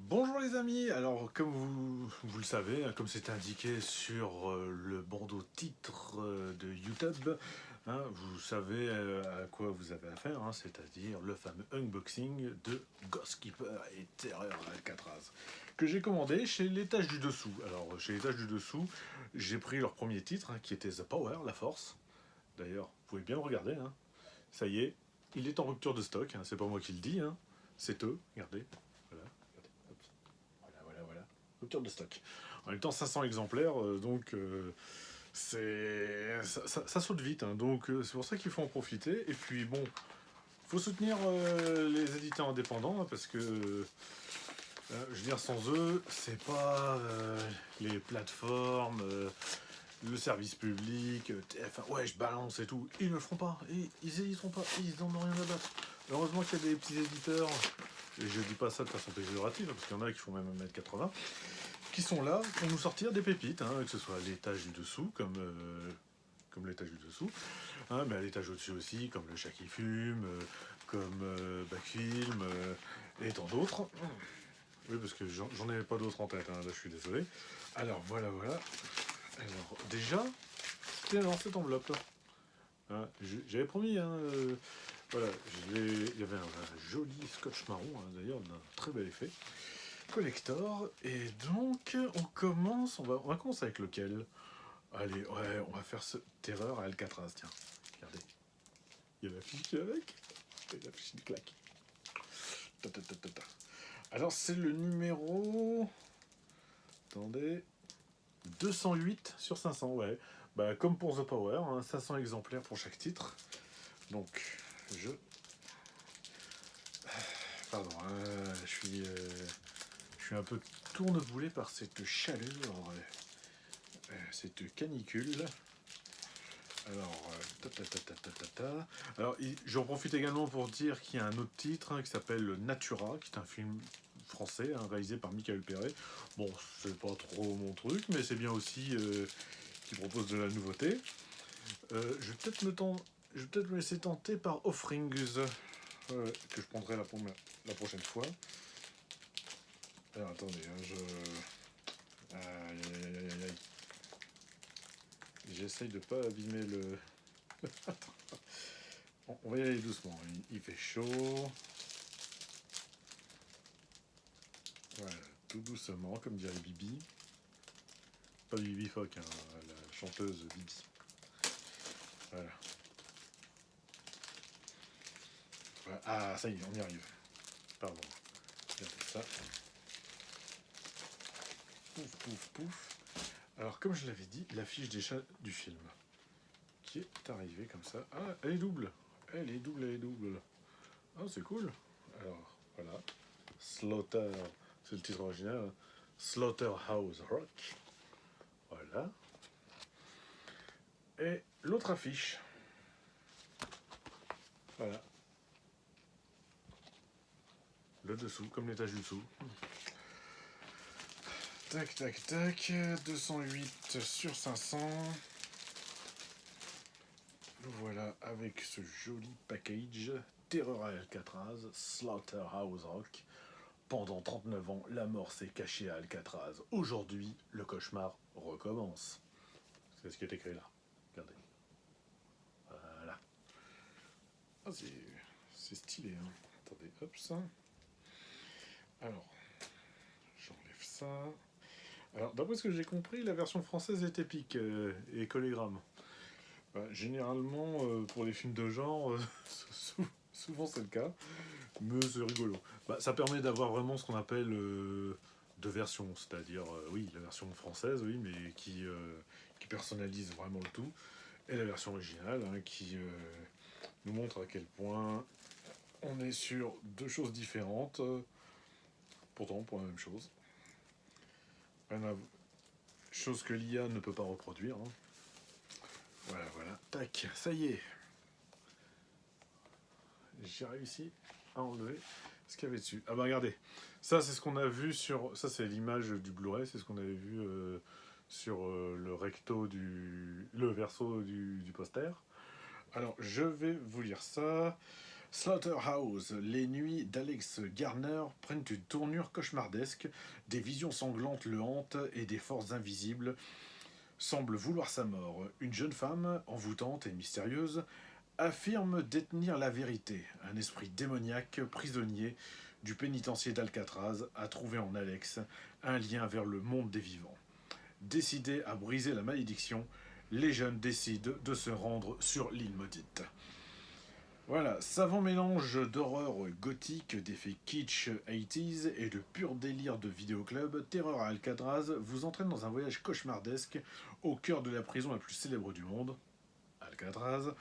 Bonjour les amis, alors comme vous le savez, comme c'est indiqué sur le bandeau titre de YouTube, vous savez à quoi vous avez affaire, c'est-à-dire le fameux unboxing de Ghost Keeper et Terreur à Alcatraz, que j'ai commandé chez l'étage du dessous. Alors chez l'étage du dessous, j'ai pris leur premier titre, qui était The Power, la force. D'ailleurs, vous pouvez bien le regarder, ça y est, il est en rupture de stock, c'est pas moi qui le dis, c'est eux, regardez. Voilà, regardez, hop. Voilà. Rupture de stock. En même temps, 500 exemplaires, donc ça saute vite. Donc c'est pour ça qu'il faut en profiter. Et puis bon, faut soutenir les éditeurs indépendants, parce que je veux dire, sans eux, c'est pas les plateformes, le service public, TF1, ouais, je balance et tout. Ils ne le feront pas. Ils hésiteront pas. Ils n'en ont rien à battre. Heureusement qu'il y a des petits éditeurs, et je dis pas ça de façon péjorative, parce qu'il y en a qui font même 1m80, qui sont là pour nous sortir des pépites, que ce soit à l'étage du dessous, comme l'étage du dessous, mais à l'étage au-dessus aussi, comme le chat qui fume, comme Backfilm, et tant d'autres. Oui, parce que j'en ai pas d'autres en tête, là je suis désolé. Alors voilà. Alors déjà, c'était dans cette enveloppe. J'avais promis, voilà, il y avait un joli scotch marron, d'ailleurs, d'un très bel effet. Collector, et donc on va commencer avec lequel? Allez, ouais, on va faire ce Terreur à Alcatraz, tiens. Regardez, il y a la fiche qui est avec, et la fiche qui claque. Alors c'est le numéro... Attendez... 208 sur 500, ouais. Bah, comme pour The Power, 500 exemplaires pour chaque titre. Donc, je... Pardon, je suis un peu tourneboulé par cette chaleur, cette canicule. Alors, Alors, j'en profite également pour dire qu'il y a un autre titre, qui s'appelle Natura, qui est un film français, réalisé par Michael Perret. Bon, c'est pas trop mon truc, mais c'est bien aussi qui propose de la nouveauté. Je vais peut-être me laisser tenter par Offerings, que je prendrai la prochaine fois. Alors attendez, Aïe. J'essaye de pas abîmer le... On va y aller doucement, il fait chaud. Voilà, tout doucement, comme dirait Bibi. Pas Bibi Fock, la chanteuse Bibi. Voilà. Ah, ça y est, on y arrive. Pardon. Regardez ça. Pouf. Alors, comme je l'avais dit, l'affiche déjà du film, qui est arrivée comme ça. Ah, elle est double. Ah, c'est cool. Alors, voilà. Slaughter, c'est le titre original. Slaughterhouse Rock. Voilà. Et l'autre affiche. Voilà. Le dessous, comme l'étage du dessous. Tac. 208 sur 500. Nous voilà avec ce joli package. Terreur à Alcatraz, Slaughterhouse Rock. Pendant 39 ans, la mort s'est cachée à Alcatraz. Aujourd'hui, le cauchemar recommence. C'est ce qui est écrit là. Regardez. Voilà. Ah, c'est stylé, Attendez, hop, ça. Alors, j'enlève ça. Alors, d'après ce que j'ai compris, la version française est épique et collégramme. Généralement, pour les films de genre, souvent c'est le cas, mais c'est rigolo. Ça permet d'avoir vraiment ce qu'on appelle deux versions, c'est-à-dire, oui, la version française, oui, mais qui personnalise vraiment le tout, et la version originale, qui nous montre à quel point on est sur deux choses différentes, pourtant pour la même chose. Chose que l'IA ne peut pas reproduire. Voilà. Tac, ça y est. J'ai réussi à enlever ce qu'il y avait dessus. Ah bah regardez, ça c'est ce qu'on a vu sur... Ça c'est l'image du Blu-ray, c'est ce qu'on avait vu sur le recto le verso du poster. Alors je vais vous lire ça. Slaughterhouse, les nuits d'Alex Garner prennent une tournure cauchemardesque, des visions sanglantes le hantent et des forces invisibles semblent vouloir sa mort. Une jeune femme, envoûtante et mystérieuse, affirme détenir la vérité. Un esprit démoniaque, prisonnier du pénitencier d'Alcatraz, a trouvé en Alex un lien vers le monde des vivants. Décidés à briser la malédiction, les jeunes décident de se rendre sur l'île maudite. Voilà, savant mélange d'horreur gothique, d'effets kitsch 80s et de pur délire de vidéoclub, Terreur à Alcatraz vous entraîne dans un voyage cauchemardesque au cœur de la prison la plus célèbre du monde, Alcatraz.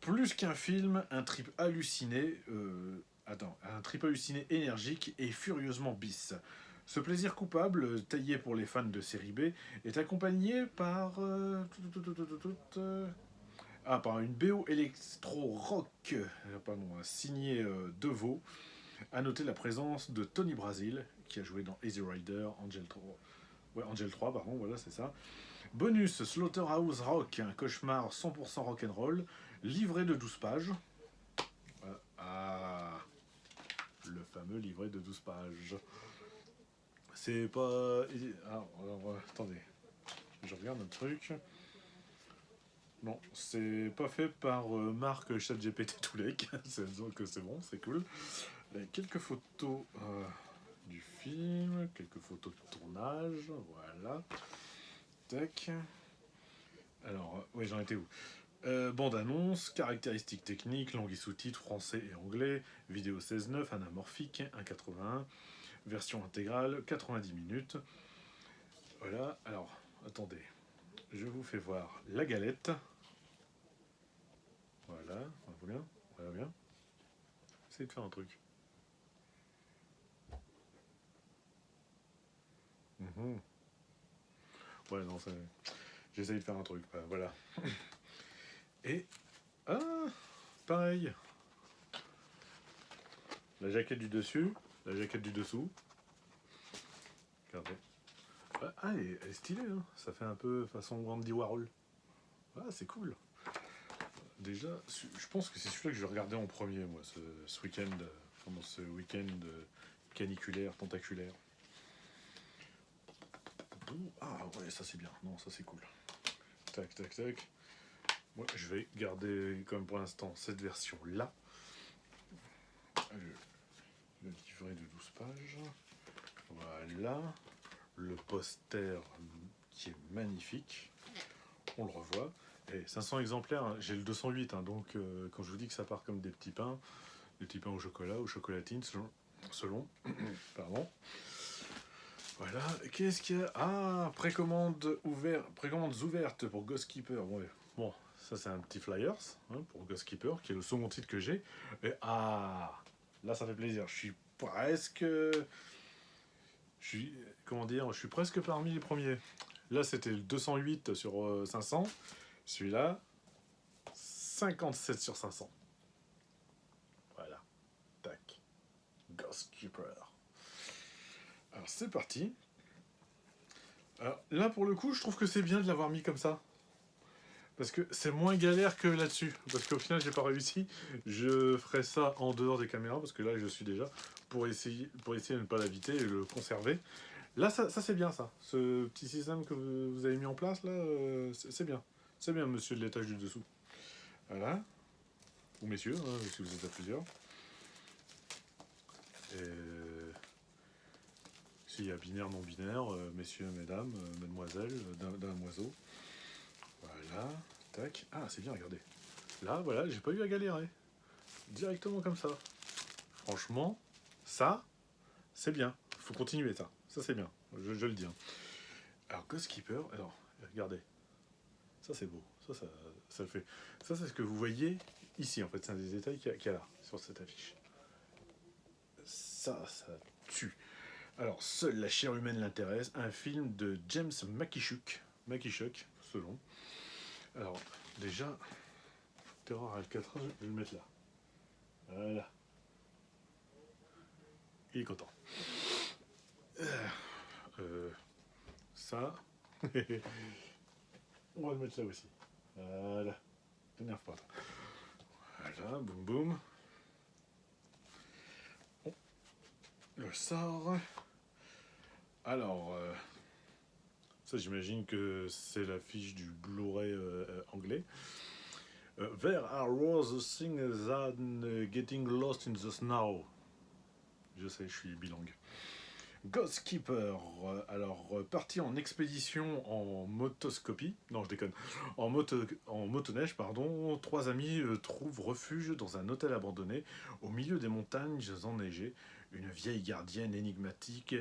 Plus qu'un film, un trip halluciné, un trip halluciné énergique et furieusement bis. Ce plaisir coupable, taillé pour les fans de série B, est accompagné par par une BO électro-rock signée Devo. A noter la présence de Tony Brasil, qui a joué dans Easy Rider, Angel 3, pardon, voilà, c'est ça. Bonus, Slaughterhouse Rock, un cauchemar 100% rock'n'roll, livré de 12 pages. Ah, le fameux livret de 12 pages. C'est pas... alors, attendez, je regarde un truc. Non, c'est pas fait par Marc ChatGPT Toulek, donc c'est bon, c'est cool. Quelques photos du film, quelques photos de tournage, voilà. Tac. Alors, oui, j'en étais où? Bande-annonce, caractéristiques techniques, langue et sous-titres français et anglais, vidéo 16:9, anamorphique, 1,81, version intégrale, 90 minutes. Voilà, alors, attendez, je vous fais voir la galette. Voilà, voilà bien. Essayez de faire un truc. Ouais, non, j'essaye de faire un truc, voilà. Et, pareil. La jaquette du dessus, la jaquette du dessous. Regardez. Elle est stylée, hein. Ça fait un peu façon Andy Warhol. Ah, c'est cool. Déjà, je pense que c'est celui-là que je regardais en premier, moi, ce week-end, pendant ce week-end caniculaire, tentaculaire. Ah ouais, ça c'est bien. Non, ça c'est cool. Tac, tac, tac. Moi, je vais garder, comme pour l'instant, cette version-là. Le livret de 12 pages. Voilà. Le poster qui est magnifique. On le revoit. Et 500 exemplaires, hein. J'ai le 208, hein, donc quand je vous dis que ça part comme des petits pains au chocolat, aux chocolatines, selon pardon. Voilà, qu'est-ce qu'il y a? Ah, précommandes ouvertes pour Ghost Keeper. Bon, ça c'est un petit flyers pour Ghost Keeper, qui est le second titre que j'ai. Et là ça fait plaisir. Je suis presque parmi les premiers. Là c'était le 208 sur 500. Celui-là, 57 sur 500. Voilà. Tac. Ghost Keeper. Alors c'est parti. Alors là pour le coup, je trouve que c'est bien de l'avoir mis comme ça. Parce que c'est moins galère que là-dessus. Parce qu'au final, j'ai pas réussi. Je ferai ça en dehors des caméras. Parce que là, je suis déjà pour essayer de ne pas l'éviter et le conserver. Là, ça c'est bien ça. Ce petit système que vous avez mis en place, là, c'est bien. C'est bien, monsieur de l'étage du dessous. Voilà. Ou messieurs, si vous êtes à plusieurs. Et s'il y a binaire, non binaire, messieurs, mesdames, mademoiselle, damoiseau. Voilà, tac. Ah, c'est bien, regardez. Là, voilà, j'ai pas eu à galérer. Directement comme ça. Franchement, ça, c'est bien. Faut continuer ça. Ça, c'est bien. Je le dis. Alors, Ghost Keeper, alors, regardez. Ça, c'est beau. Ça le fait. Ça, c'est ce que vous voyez ici, en fait. C'est un des détails qu'il y a là, sur cette affiche. Ça tue. Alors, seule la chair humaine l'intéresse. Un film de James McKishock, selon. Alors, déjà, Terreur à Alcatraz, je vais le mettre là. Voilà. Il est content. Ça. On va le mettre là aussi. Voilà. T'énerve pas. Voilà, boum boum. On le sort. Alors, ça j'imagine que c'est la fiche du Blu-ray anglais. There are worse things than getting lost in the snow. Je sais, je suis bilingue. Ghost Keeper, alors parti en expédition en motoscopie, non je déconne, en motoneige, pardon, trois amis trouvent refuge dans un hôtel abandonné au milieu des montagnes enneigées. Une vieille gardienne énigmatique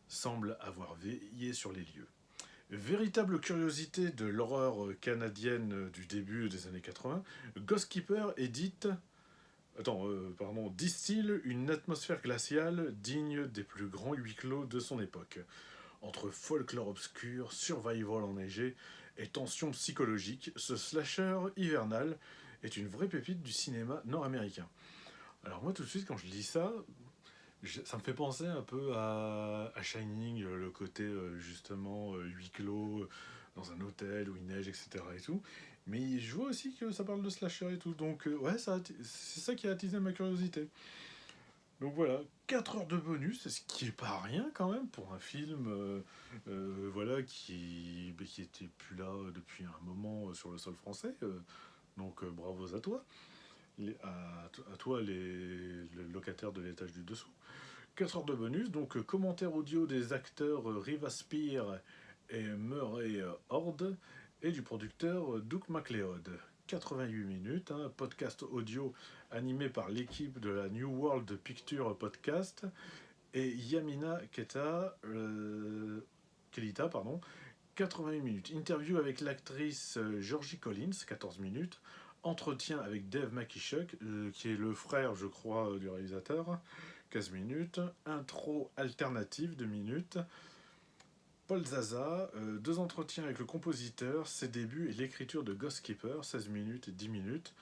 semble avoir veillé sur les lieux. Véritable curiosité de l'horreur canadienne du début des années 80, Ghost Keeper distille une atmosphère glaciale digne des plus grands huis clos de son époque. Entre folklore obscur, survival enneigé et tension psychologique, ce slasher hivernal est une vraie pépite du cinéma nord-américain. Alors moi tout de suite quand je lis ça, ça me fait penser un peu à Shining, le côté justement huis clos dans un hôtel où il neige, etc. et tout. Mais je vois aussi que ça parle de slasher et tout. Donc ouais, c'est ça qui a attisé ma curiosité. Donc voilà, 4 heures de bonus, ce qui est pas rien quand même pour un film voilà, qui était plus là depuis un moment sur le sol français. Donc bravo à toi. À toi les locataires de l'étage du dessous. 4 heures de bonus, donc commentaire audio des acteurs Riva Spear et Murray Horde et du producteur Doug MacLeod. 88 minutes, podcast audio animé par l'équipe de la New World Picture Podcast et Yamina Kelita, 88 minutes. Interview avec l'actrice Georgie Collins, 14 minutes. Entretien avec Dave Makishuk, qui est le frère, je crois, du réalisateur, 15 minutes. Intro alternative, 2 minutes. Paul Zaza, 2 entretiens avec le compositeur, ses débuts et l'écriture de Ghost Keeper, 16 minutes et 10 minutes.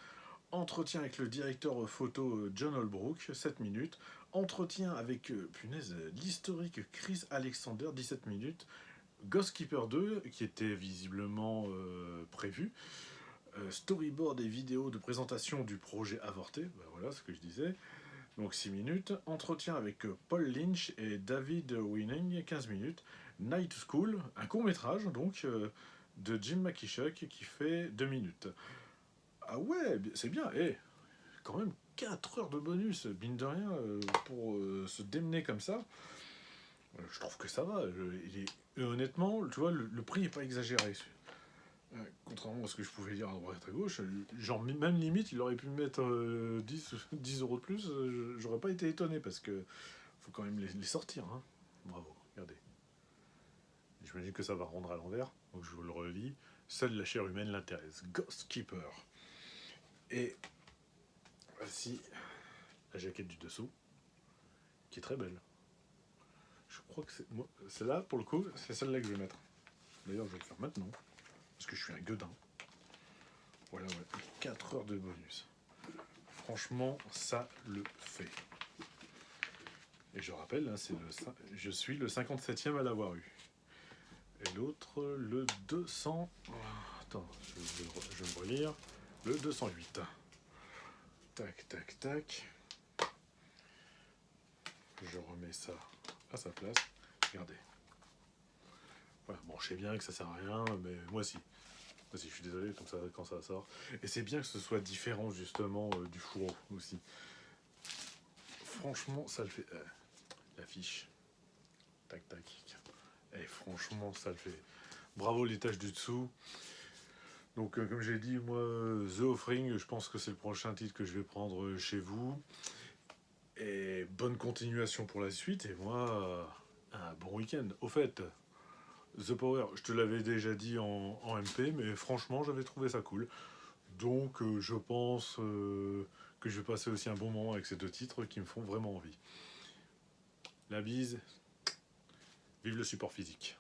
Entretien avec le directeur photo John Holbrook, 7 minutes. Entretien avec, l'historique Chris Alexander, 17 minutes. Ghost Keeper 2, qui était visiblement prévu. Storyboard et vidéo de présentation du projet avorté, voilà ce que je disais. Donc 6 minutes. Entretien avec Paul Lynch et David Winning, 15 minutes. Night School, un court-métrage donc de Jim Makishuk qui fait 2 minutes. Ah ouais, c'est bien. Et quand même 4 heures de bonus, mine de rien, pour se démener comme ça. Je trouve que ça va. Honnêtement, tu vois, le prix n'est pas exagéré. Contrairement à ce que je pouvais dire à droite à gauche, genre même limite, il aurait pu me mettre 10 euros de plus, j'aurais pas été étonné parce que faut quand même les sortir. Hein. Bravo, regardez. J'imagine que ça va rendre à l'envers, donc je vous le relis. Seule la chair humaine l'intéresse. Ghost Keeper. Et voici la jaquette du dessous, qui est très belle. Je crois que c'est. Moi, celle-là, pour le coup, c'est celle-là que je vais mettre. D'ailleurs, je vais le faire maintenant, parce que je suis un gueudin. Voilà, 4 heures de bonus. Franchement, ça le fait. Et je rappelle, hein, je suis le 57e à l'avoir eu. Et l'autre, le 200... Attends, je vais me relire. Le 208. Tac, tac, tac. Je remets ça à sa place. Regardez. Voilà, bon, je sais bien que ça sert à rien, mais moi si. Moi si, je suis désolé quand ça sort. Et c'est bien que ce soit différent, justement, du fourreau aussi. Franchement, ça le fait... l'affiche. Tac, tac. Et franchement, ça le fait. Bravo l'étage du dessous. Donc, comme j'ai dit, moi, The Offering, je pense que c'est le prochain titre que je vais prendre chez vous. Et bonne continuation pour la suite. Et moi, un bon week-end. Au fait, The Power, je te l'avais déjà dit en MP, mais franchement, j'avais trouvé ça cool. Donc, je pense que je vais passer aussi un bon moment avec ces 2 titres qui me font vraiment envie. La bise, vive le support physique.